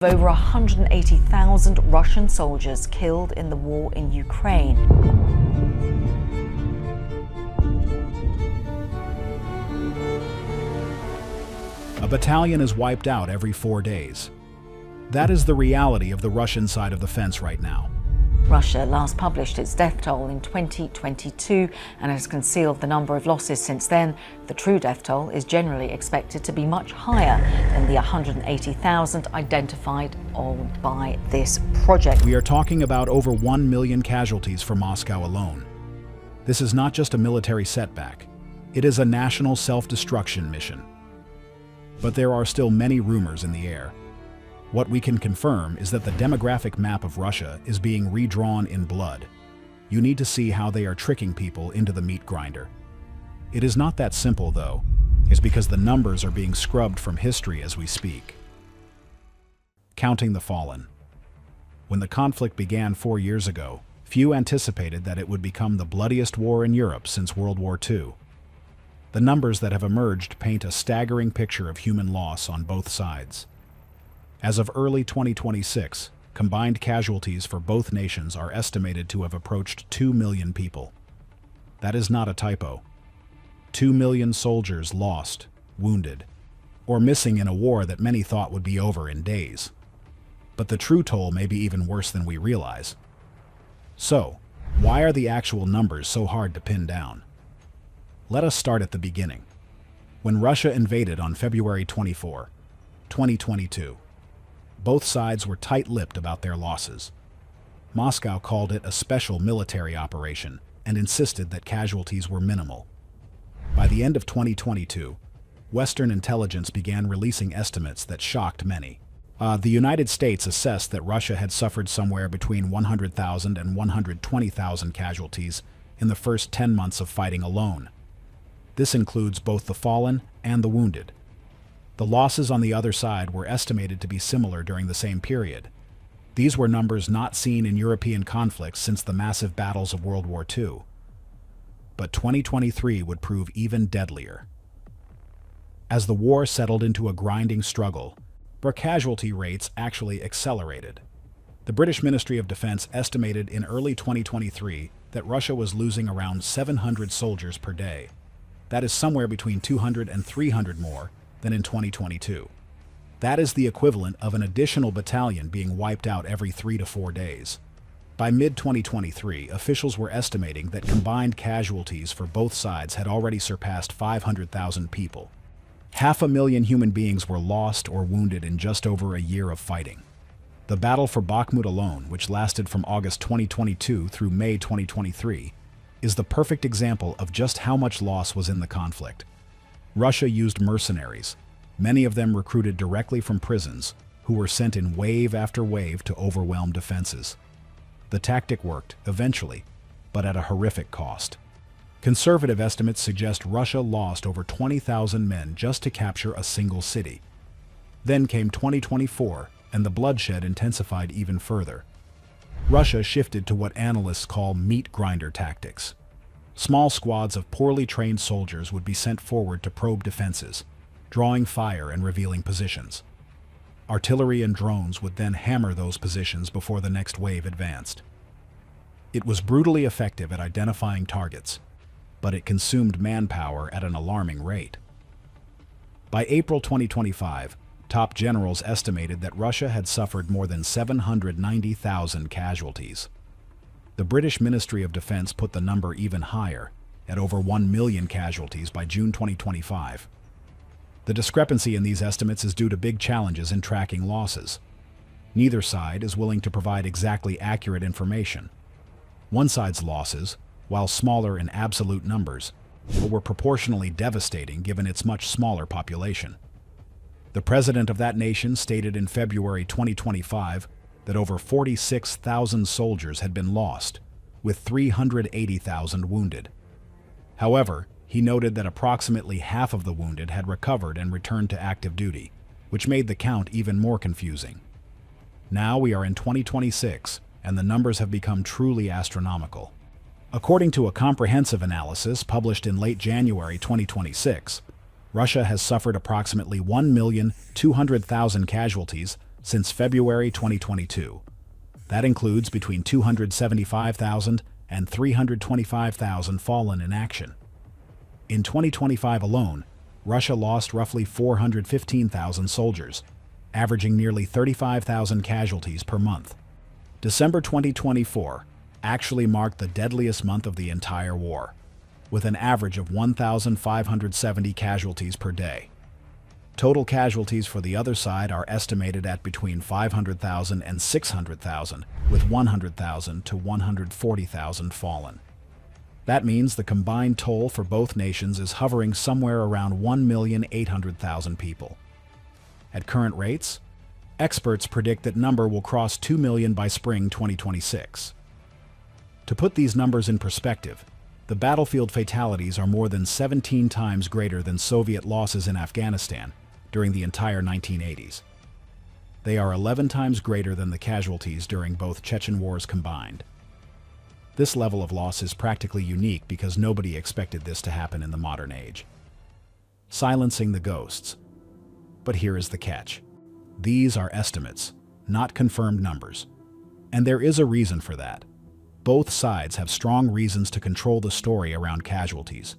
Over 180,000 Russian soldiers killed in the war in Ukraine. A battalion is wiped out every 4 days. That is the reality of the Russian side of the fence right now. Russia last published its death toll in 2022 and has concealed the number of losses since then. The true death toll is generally expected to be much higher than the 180,000 identified by this project. We are talking about over 1 million casualties for Moscow alone. This is not just a military setback. It is a national self-destruction mission. But there are still many rumors in the air. What we can confirm is that the demographic map of Russia is being redrawn in blood. You need to see how they are tricking people into the meat grinder. It is not that simple, though. It's because the numbers are being scrubbed from history as we speak. Counting the fallen. When the conflict began 4 years ago, few anticipated that it would become the bloodiest war in Europe since World War II. The numbers that have emerged paint a staggering picture of human loss on both sides. As of early 2026, combined casualties for both nations are estimated to have approached 2 million people. That is not a typo. 2 million soldiers lost, wounded, or missing in a war that many thought would be over in days. But the true toll may be even worse than we realize. So, why are the actual numbers so hard to pin down? Let us start at the beginning. When Russia invaded on February 24, 2022, both sides were tight-lipped about their losses. Moscow called it a special military operation and insisted that casualties were minimal. By the end of 2022, Western intelligence began releasing estimates that shocked many. The United States assessed that Russia had suffered somewhere between 100,000 and 120,000 casualties in the first 10 months of fighting alone. This includes both the fallen and the wounded. The losses on the other side were estimated to be similar during the same period. These were numbers not seen in European conflicts since the massive battles of World War II. But 2023 would prove even deadlier. As the war settled into a grinding struggle, casualty rates actually accelerated. The British Ministry of Defense estimated in early 2023 that Russia was losing around 700 soldiers per day. That is somewhere between 200 and 300 more than in 2022. That is the equivalent of an additional battalion being wiped out every 3 to 4 days. By mid-2023, officials were estimating that combined casualties for both sides had already surpassed 500,000 people. 500,000 human beings were lost or wounded in just over a year of fighting. The battle for Bakhmut alone, which lasted from August 2022 through May 2023, is the perfect example of just how much loss was in the conflict. Russia used mercenaries, many of them recruited directly from prisons, who were sent in wave after wave to overwhelm defenses. The tactic worked, eventually, but at a horrific cost. Conservative estimates suggest Russia lost over 20,000 men just to capture a single city. Then came 2024, and the bloodshed intensified even further. Russia shifted to what analysts call meat grinder tactics. Small squads of poorly trained soldiers would be sent forward to probe defenses, drawing fire and revealing positions. Artillery and drones would then hammer those positions before the next wave advanced. It was brutally effective at identifying targets, but it consumed manpower at an alarming rate. By April 2025, top generals estimated that Russia had suffered more than 790,000 casualties. The British Ministry of Defense put the number even higher, at over 1 million casualties by June 2025. The discrepancy in these estimates is due to big challenges in tracking losses. Neither side is willing to provide exactly accurate information. One side's losses, while smaller in absolute numbers, were proportionally devastating given its much smaller population. The president of that nation stated in February 2025 that over 46,000 soldiers had been lost, with 380,000 wounded. However, he noted that approximately half of the wounded had recovered and returned to active duty, which made the count even more confusing. Now we are in 2026, and the numbers have become truly astronomical. According to a comprehensive analysis published in late January 2026, Russia has suffered approximately 1,200,000 casualties since February 2022. That includes between 275,000 and 325,000 fallen in action. In 2025 alone, Russia lost roughly 415,000 soldiers, averaging nearly 35,000 casualties per month. December 2024 actually marked the deadliest month of the entire war, with an average of 1,570 casualties per day. Total casualties for the other side are estimated at between 500,000 and 600,000, with 100,000 to 140,000 fallen. That means the combined toll for both nations is hovering somewhere around 1,800,000 people. At current rates, experts predict that number will cross 2 million by spring 2026. To put these numbers in perspective, the battlefield fatalities are more than 17 times greater than Soviet losses in Afghanistan during the entire 1980s. They are 11 times greater than the casualties during both Chechen wars combined. This level of loss is practically unique because nobody expected this to happen in the modern age. Silencing the ghosts. But here is the catch. These are estimates, not confirmed numbers. And there is a reason for that. Both sides have strong reasons to control the story around casualties.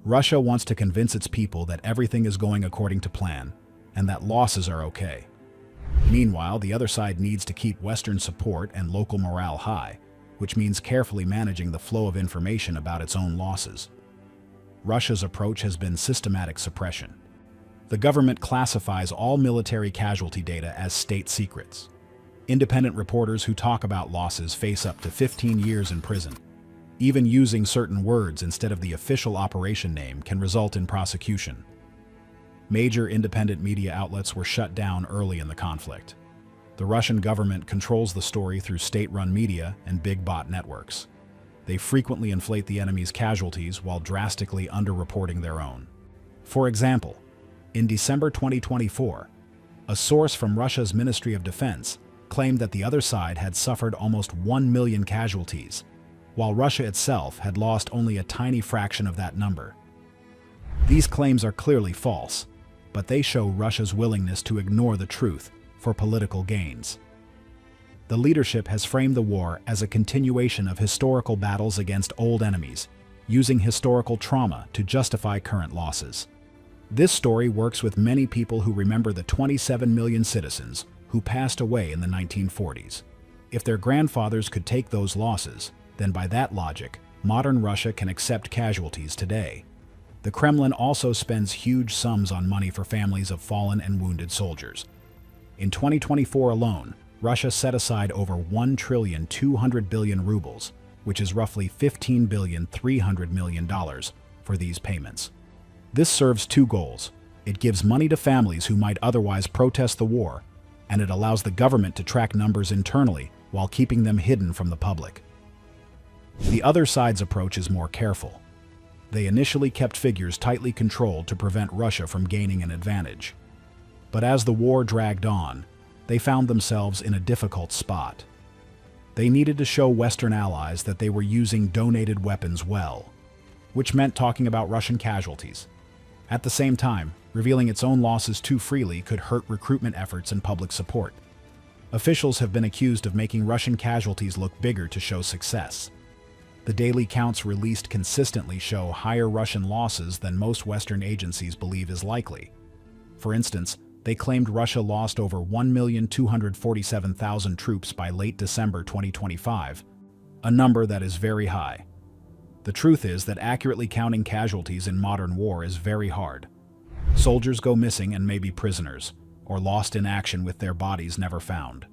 Russia wants to convince its people that everything is going according to plan, and that losses are okay. Meanwhile, the other side needs to keep Western support and local morale high, which means carefully managing the flow of information about its own losses. Russia's approach has been systematic suppression. The government classifies all military casualty data as state secrets. Independent reporters who talk about losses face up to 15 years in prison. Even using certain words instead of the official operation name can result in prosecution. Major independent media outlets were shut down early in the conflict. The Russian government controls the story through state-run media and big bot networks. They frequently inflate the enemy's casualties while drastically underreporting their own. For example, in December 2024, a source from Russia's Ministry of Defense claimed that the other side had suffered almost 1 million casualties, while Russia itself had lost only a tiny fraction of that number. These claims are clearly false, but they show Russia's willingness to ignore the truth for political gains. The leadership has framed the war as a continuation of historical battles against old enemies, using historical trauma to justify current losses. This story works with many people who remember the 27 million citizens who passed away in the 1940s. If their grandfathers could take those losses, then by that logic, modern Russia can accept casualties today. The Kremlin also spends huge sums on money for families of fallen and wounded soldiers. In 2024 alone, Russia set aside over 1,200 billion rubles, which is roughly $15,300 million, for these payments. This serves two goals. It gives money to families who might otherwise protest the war, and it allows the government to track numbers internally while keeping them hidden from the public. The other side's approach is more careful. They initially kept figures tightly controlled to prevent Russia from gaining an advantage. But as the war dragged on, they found themselves in a difficult spot. They needed to show Western allies that they were using donated weapons well, which meant talking about Russian casualties. At the same time, revealing its own losses too freely could hurt recruitment efforts and public support. Officials have been accused of making Russian casualties look bigger to show success. The daily counts released consistently show higher Russian losses than most Western agencies believe is likely. For instance, they claimed Russia lost over 1,247,000 troops by late December 2025, a number that is very high. The truth is that accurately counting casualties in modern war is very hard. Soldiers go missing and may be prisoners, or lost in action with their bodies never found.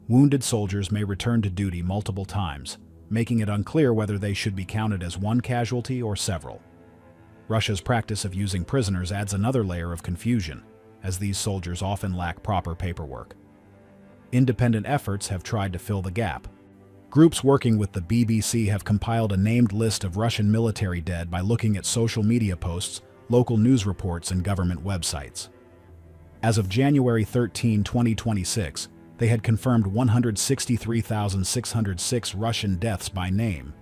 Wounded soldiers may return to duty multiple times, making it unclear whether they should be counted as one casualty or several. Russia's practice of using prisoners adds another layer of confusion, as these soldiers often lack proper paperwork. Independent efforts have tried to fill the gap. Groups working with the BBC have compiled a named list of Russian military dead by looking at social media posts, local news reports, and government websites. As of January 13, 2026, they had confirmed 163,606 Russian deaths by name.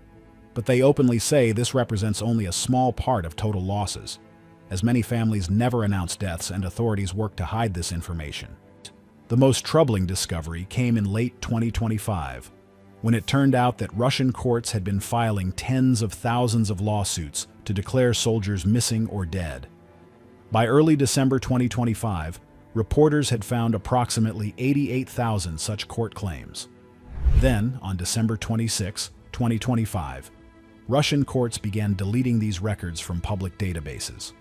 But they openly say this represents only a small part of total losses, as many families never announce deaths and authorities work to hide this information. The most troubling discovery came in late 2025, when it turned out that Russian courts had been filing tens of thousands of lawsuits to declare soldiers missing or dead. By early December 2025, reporters had found approximately 88,000 such court claims. Then, on December 26, 2025, Russian courts began deleting these records from public databases.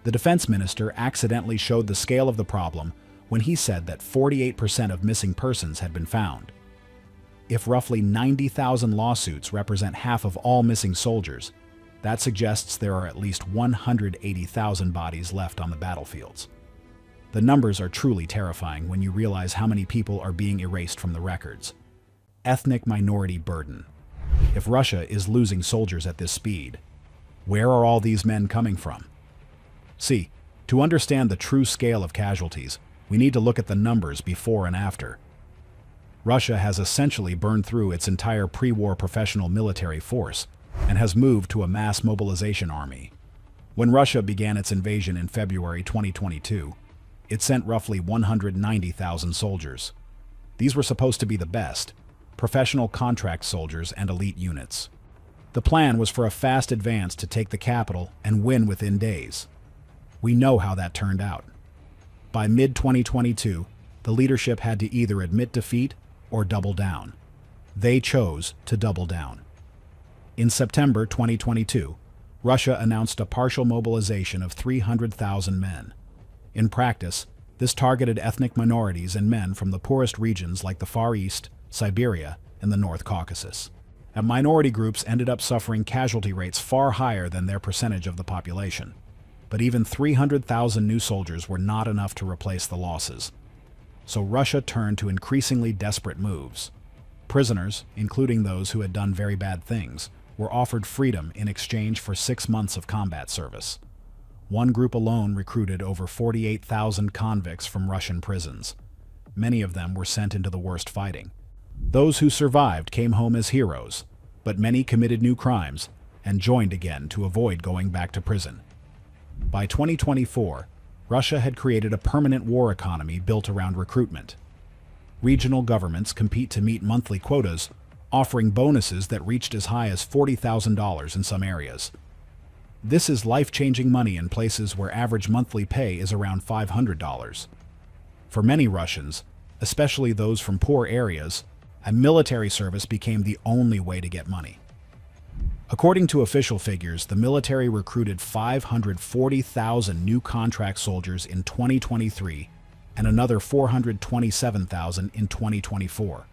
The defense minister accidentally showed the scale of the problem when he said that 48% of missing persons had been found. If roughly 90,000 lawsuits represent half of all missing soldiers, that suggests there are at least 180,000 bodies left on the battlefields. The numbers are truly terrifying when you realize how many people are being erased from the records. Ethnic minority burden. If Russia is losing soldiers at this speed, where are all these men coming from? See, to understand the true scale of casualties, we need to look at the numbers before and after. Russia has essentially burned through its entire pre-war professional military force and has moved to a mass mobilization army. When Russia began its invasion in February 2022, it sent roughly 190,000 soldiers. These were supposed to be the best, professional contract soldiers and elite units. The plan was for a fast advance to take the capital and win within days. We know how that turned out. By mid-2022, the leadership had to either admit defeat or double down. They chose to double down. In September 2022, Russia announced a partial mobilization of 300,000 men. In practice, this targeted ethnic minorities and men from the poorest regions like the Far East, Siberia, and the North Caucasus. And minority groups ended up suffering casualty rates far higher than their percentage of the population. But even 300,000 new soldiers were not enough to replace the losses. So Russia turned to increasingly desperate moves. Prisoners, including those who had done very bad things, were offered freedom in exchange for 6 months of combat service. One group alone recruited over 48,000 convicts from Russian prisons. Many of them were sent into the worst fighting. Those who survived came home as heroes, but many committed new crimes and joined again to avoid going back to prison. By 2024, Russia had created a permanent war economy built around recruitment. Regional governments compete to meet monthly quotas, offering bonuses that reached as high as $40,000 in some areas. This is life-changing money in places where average monthly pay is around $500. For many Russians, especially those from poor areas, a military service became the only way to get money. According to official figures, the military recruited 540,000 new contract soldiers in 2023 and another 427,000 in 2024.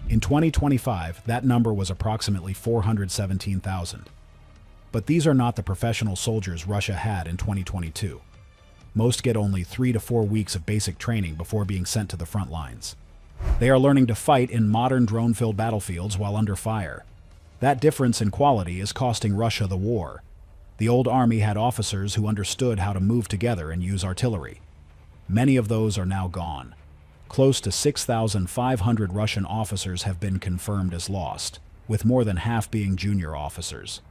In 2025, that number was approximately 417,000. But these are not the professional soldiers Russia had in 2022. Most get only 3 to 4 weeks of basic training before being sent to the front lines. They are learning to fight in modern drone-filled battlefields while under fire. That difference in quality is costing Russia the war. The old army had officers who understood how to move together and use artillery. Many of those are now gone. Close to 6,500 Russian officers have been confirmed as lost, with more than half being junior officers.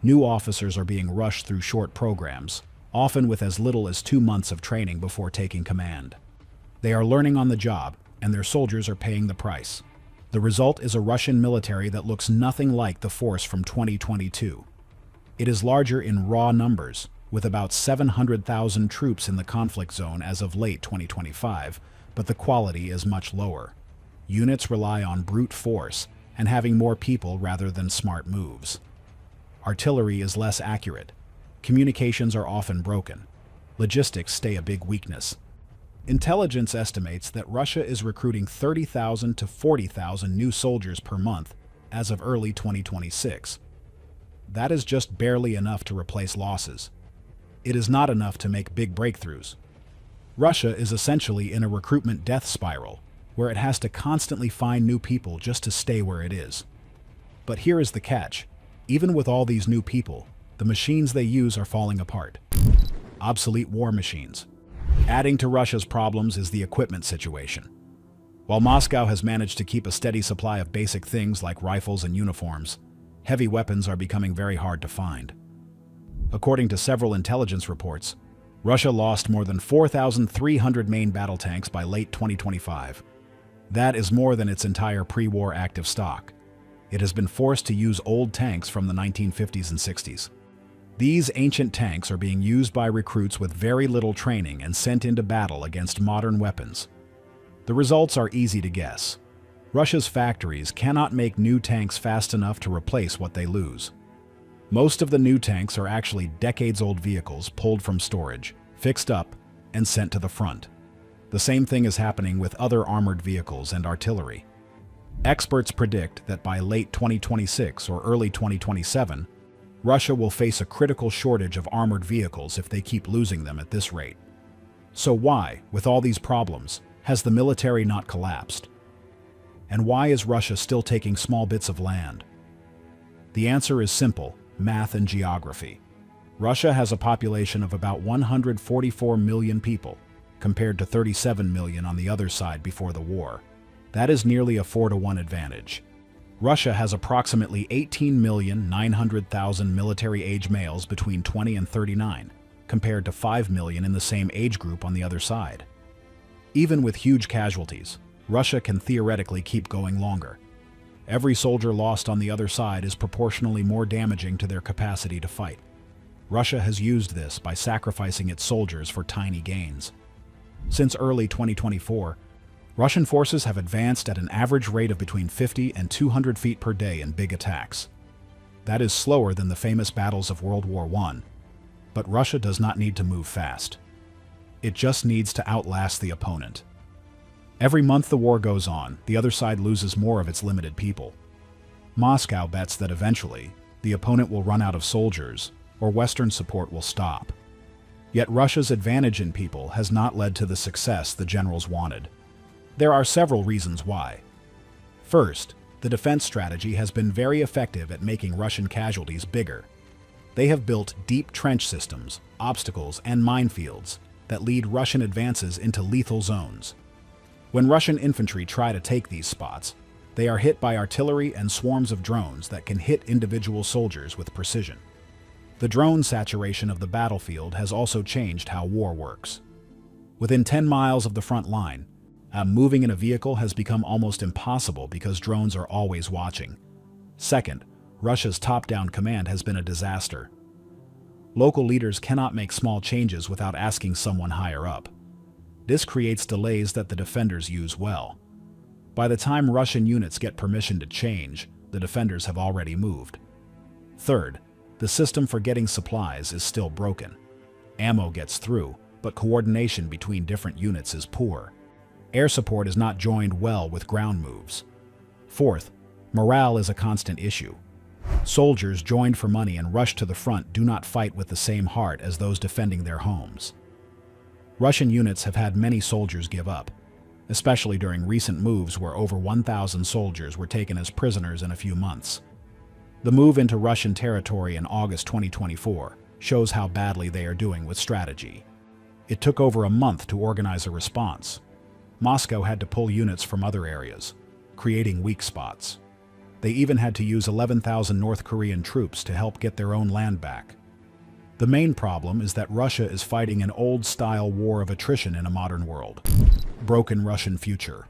New officers are being rushed through short programs, often with as little as 2 months of training before taking command. They are learning on the job, and their soldiers are paying the price. The result is a Russian military that looks nothing like the force from 2022. It is larger in raw numbers, with about 700,000 troops in the conflict zone as of late 2025, but the quality is much lower. Units rely on brute force and having more people rather than smart moves. Artillery is less accurate. Communications are often broken. Logistics stay a big weakness. Intelligence estimates that Russia is recruiting 30,000 to 40,000 new soldiers per month as of early 2026. That is just barely enough to replace losses. It is not enough to make big breakthroughs. Russia is essentially in a recruitment death spiral, where it has to constantly find new people just to stay where it is. But here is the catch. Even with all these new people, the machines they use are falling apart. Obsolete war machines. Adding to Russia's problems is the equipment situation. While Moscow has managed to keep a steady supply of basic things like rifles and uniforms, heavy weapons are becoming very hard to find. According to several intelligence reports, Russia lost more than 4,300 main battle tanks by late 2025. That is more than its entire pre-war active stock. It has been forced to use old tanks from the 1950s and 60s. These ancient tanks are being used by recruits with very little training and sent into battle against modern weapons. The results are easy to guess. Russia's factories cannot make new tanks fast enough to replace what they lose. Most of the new tanks are actually decades-old vehicles pulled from storage, fixed up, and sent to the front. The same thing is happening with other armored vehicles and artillery. Experts predict that by late 2026 or early 2027, Russia will face a critical shortage of armored vehicles if they keep losing them at this rate. So why, with all these problems, has the military not collapsed? And why is Russia still taking small bits of land? The answer is simple: math and geography. Russia has a population of about 144 million people, compared to 37 million on the other side before the war. That is nearly a 4-to-1 advantage. Russia has approximately 18,900,000 military-age males between 20 and 39, compared to 5 million in the same age group on the other side. Even with huge casualties, Russia can theoretically keep going longer. Every soldier lost on the other side is proportionally more damaging to their capacity to fight. Russia has used this by sacrificing its soldiers for tiny gains. Since early 2024, Russian forces have advanced at an average rate of between 50 and 200 feet per day in big attacks. That is slower than the famous battles of World War I, but Russia does not need to move fast. It just needs to outlast the opponent. Every month the war goes on, the other side loses more of its limited people. Moscow bets that eventually, the opponent will run out of soldiers, or Western support will stop. Yet Russia's advantage in people has not led to the success the generals wanted. There are several reasons why. First, the defense strategy has been very effective at making Russian casualties bigger. They have built deep trench systems, obstacles, and minefields that lead Russian advances into lethal zones. When Russian infantry try to take these spots, they are hit by artillery and swarms of drones that can hit individual soldiers with precision. The drone saturation of the battlefield has also changed how war works. Within 10 miles of the front line, moving in a vehicle has become almost impossible because drones are always watching. Second, Russia's top-down command has been a disaster. Local leaders cannot make small changes without asking someone higher up. This creates delays that the defenders use well. By the time Russian units get permission to change, the defenders have already moved. Third, the system for getting supplies is still broken. Ammo gets through, but coordination between different units is poor. Air support is not joined well with ground moves. Fourth, morale is a constant issue. Soldiers joined for money and rush to the front do not fight with the same heart as those defending their homes. Russian units have had many soldiers give up, especially during recent moves where over 1,000 soldiers were taken as prisoners in a few months. The move into Russian territory in August 2024 shows how badly they are doing with strategy. It took over a month to organize a response. Moscow had to pull units from other areas, creating weak spots. They even had to use 11,000 North Korean troops to help get their own land back. The main problem is that Russia is fighting an old-style war of attrition in a modern world. Broken Russian future.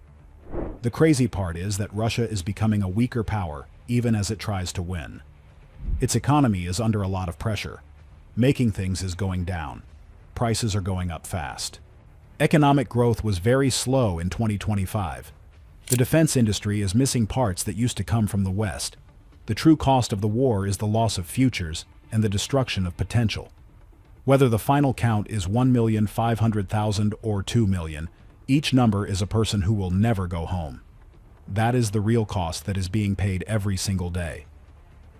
The crazy part is that Russia is becoming a weaker power even as it tries to win. Its economy is under a lot of pressure. Making things is going down. Prices are going up fast. Economic growth was very slow in 2025. The defense industry is missing parts that used to come from the West. The true cost of the war is the loss of futures and the destruction of potential. Whether the final count is 1,500,000 or 2 million, each number is a person who will never go home. That is the real cost that is being paid every single day.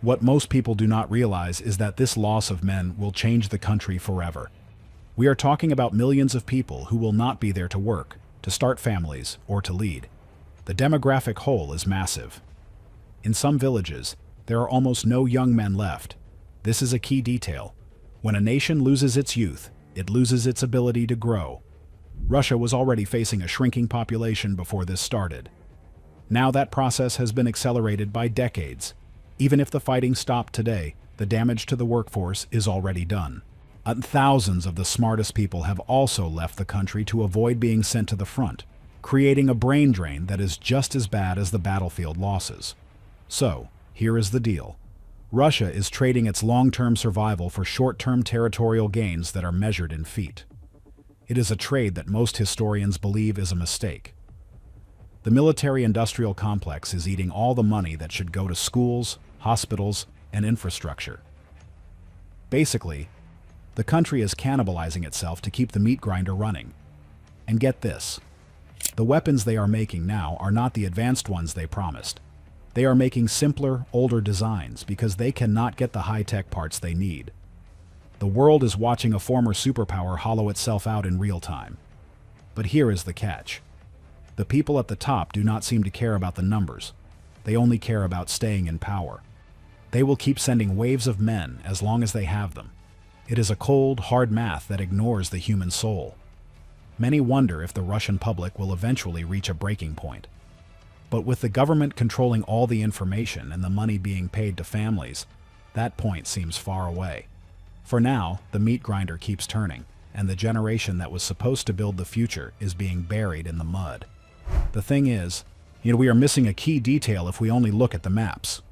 What most people do not realize is that this loss of men will change the country forever. We are talking about millions of people who will not be there to work, to start families, or to lead. The demographic hole is massive. In some villages, there are almost no young men left. This is a key detail. When a nation loses its youth, it loses its ability to grow. Russia was already facing a shrinking population before this started. Now that process has been accelerated by decades. Even if the fighting stopped today, the damage to the workforce is already done. And thousands of the smartest people have also left the country to avoid being sent to the front, creating a brain drain that is just as bad as the battlefield losses. So, here is the deal. Russia is trading its long-term survival for short-term territorial gains that are measured in feet. It is a trade that most historians believe is a mistake. The military-industrial complex is eating all the money that should go to schools, hospitals, and infrastructure. Basically, the country is cannibalizing itself to keep the meat grinder running. And get this, the weapons they are making now are not the advanced ones they promised. They are making simpler, older designs because they cannot get the high-tech parts they need. The world is watching a former superpower hollow itself out in real time. But here is the catch. The people at the top do not seem to care about the numbers. They only care about staying in power. They will keep sending waves of men as long as they have them. It is a cold, hard math that ignores the human soul. Many wonder if the Russian public will eventually reach a breaking point. But with the government controlling all the information and the money being paid to families, that point seems far away. For now, the meat grinder keeps turning, and the generation that was supposed to build the future is being buried in the mud. The thing is, we are missing a key detail if we only look at the maps.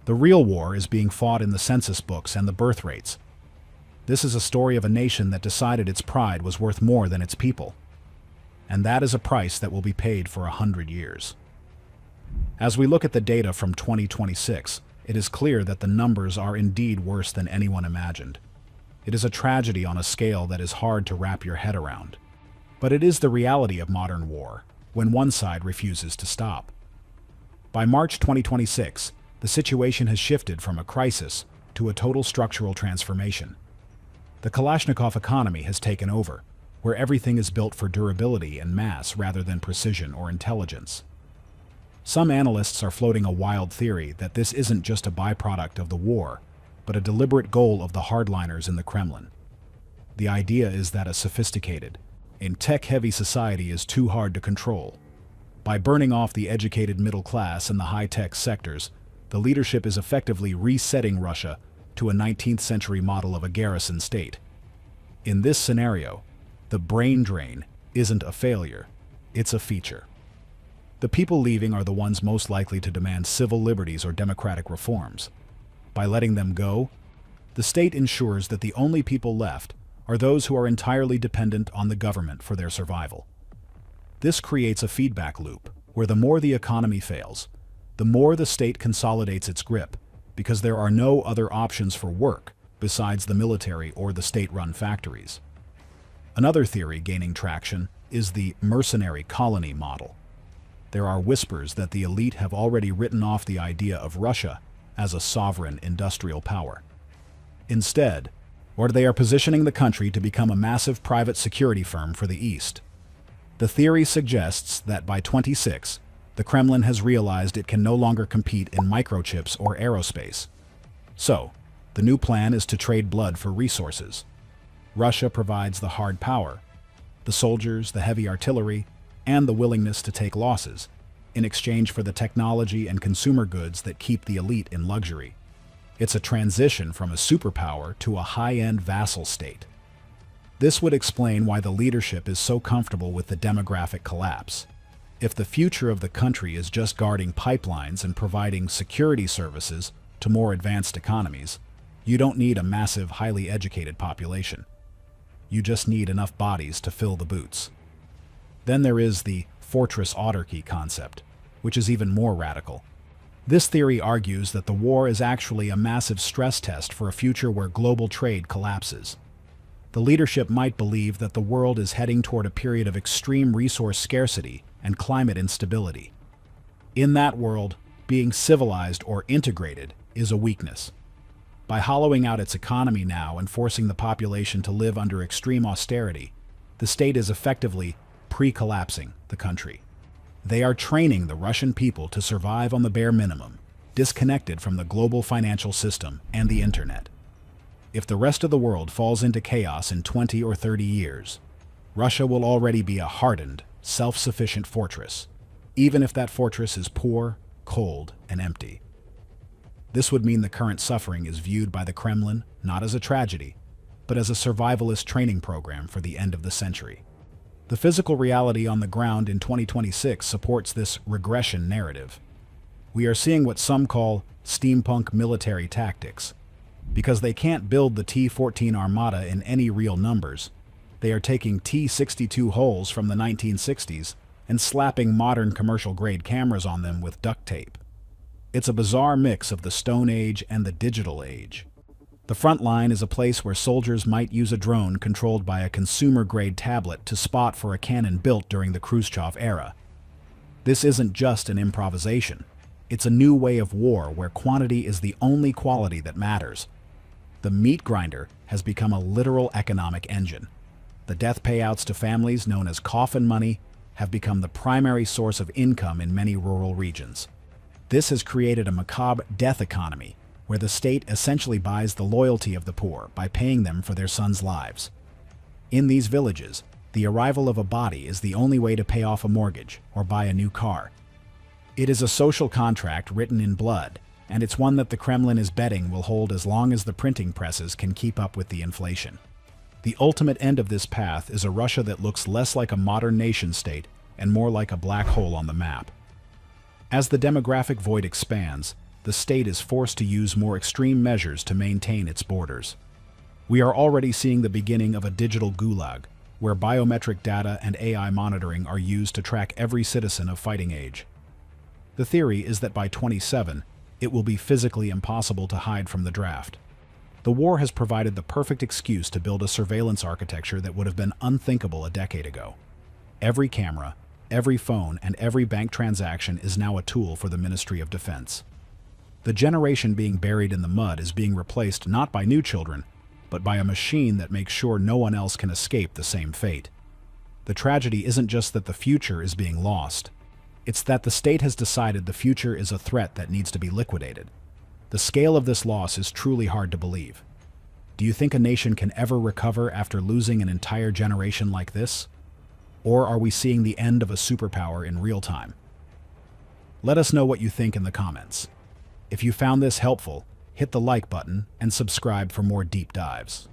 The real war is being fought in the census books and the birth rates. This is a story of a nation that decided its pride was worth more than its people. And that is a price that will be paid for 100 years. As we look at the data from 2026, it is clear that the numbers are indeed worse than anyone imagined. It is a tragedy on a scale that is hard to wrap your head around. But it is the reality of modern war, when one side refuses to stop. By March 2026, the situation has shifted from a crisis to a total structural transformation. The Kalashnikov economy has taken over, where everything is built for durability and mass rather than precision or intelligence. Some analysts are floating a wild theory that this isn't just a byproduct of the war, but a deliberate goal of the hardliners in the Kremlin. The idea is that a sophisticated and tech-heavy society is too hard to control. By burning off the educated middle class and the high-tech sectors, the leadership is effectively resetting Russia to a 19th century model of a garrison state. In this scenario, the brain drain isn't a failure, it's a feature. The people leaving are the ones most likely to demand civil liberties or democratic reforms. By letting them go, the state ensures that the only people left are those who are entirely dependent on the government for their survival. This creates a feedback loop, where the more the economy fails, the more the state consolidates its grip, because there are no other options for work besides the military or the state-run factories. Another theory gaining traction is the mercenary colony model. There are whispers that the elite have already written off the idea of Russia as a sovereign industrial power. Instead, they are positioning the country to become a massive private security firm for the East. The theory suggests that by 26, the Kremlin has realized it can no longer compete in microchips or aerospace. So, the new plan is to trade blood for resources. Russia provides the hard power, the soldiers, the heavy artillery, and the willingness to take losses, in exchange for the technology and consumer goods that keep the elite in luxury. It's a transition from a superpower to a high-end vassal state. This would explain why the leadership is so comfortable with the demographic collapse. If the future of the country is just guarding pipelines and providing security services to more advanced economies, you don't need a massive, highly educated population. You just need enough bodies to fill the boots. Then there is the fortress autarky concept, which is even more radical. This theory argues that the war is actually a massive stress test for a future where global trade collapses. The leadership might believe that the world is heading toward a period of extreme resource scarcity and climate instability. In that world, being civilized or integrated is a weakness. By hollowing out its economy now and forcing the population to live under extreme austerity, the state is effectively pre-collapsing the country. They are training the Russian people to survive on the bare minimum, disconnected from the global financial system and the internet. If the rest of the world falls into chaos in 20 or 30 years, Russia will already be a hardened, self-sufficient fortress, even if that fortress is poor, cold, and empty. This would mean the current suffering is viewed by the Kremlin not as a tragedy, but as a survivalist training program for the end of the century. The physical reality on the ground in 2026 supports this regression narrative. We are seeing what some call steampunk military tactics. Because they can't build the T-14 Armada in any real numbers, they are taking T-62 hulls from the 1960s and slapping modern commercial-grade cameras on them with duct tape. It's a bizarre mix of the Stone Age and the digital age. The front line is a place where soldiers might use a drone controlled by a consumer-grade tablet to spot for a cannon built during the Khrushchev era. This isn't just an improvisation. It's a new way of war where quantity is the only quality that matters. The meat grinder has become a literal economic engine. The death payouts to families, known as coffin money, have become the primary source of income in many rural regions. This has created a macabre death economy, where the state essentially buys the loyalty of the poor by paying them for their sons' lives. In these villages, the arrival of a body is the only way to pay off a mortgage or buy a new car. It is a social contract written in blood, and it's one that the Kremlin is betting will hold as long as the printing presses can keep up with the inflation. The ultimate end of this path is a Russia that looks less like a modern nation-state and more like a black hole on the map. As the demographic void expands, the state is forced to use more extreme measures to maintain its borders. We are already seeing the beginning of a digital gulag, where biometric data and AI monitoring are used to track every citizen of fighting age. The theory is that by 27, it will be physically impossible to hide from the draft. The war has provided the perfect excuse to build a surveillance architecture that would have been unthinkable a decade ago. Every camera, every phone, and every bank transaction is now a tool for the Ministry of Defense. The generation being buried in the mud is being replaced not by new children, but by a machine that makes sure no one else can escape the same fate. The tragedy isn't just that the future is being lost. It's that the state has decided the future is a threat that needs to be liquidated. The scale of this loss is truly hard to believe. Do you think a nation can ever recover after losing an entire generation like this? Or are we seeing the end of a superpower in real time? Let us know what you think in the comments. If you found this helpful, hit the like button and subscribe for more deep dives.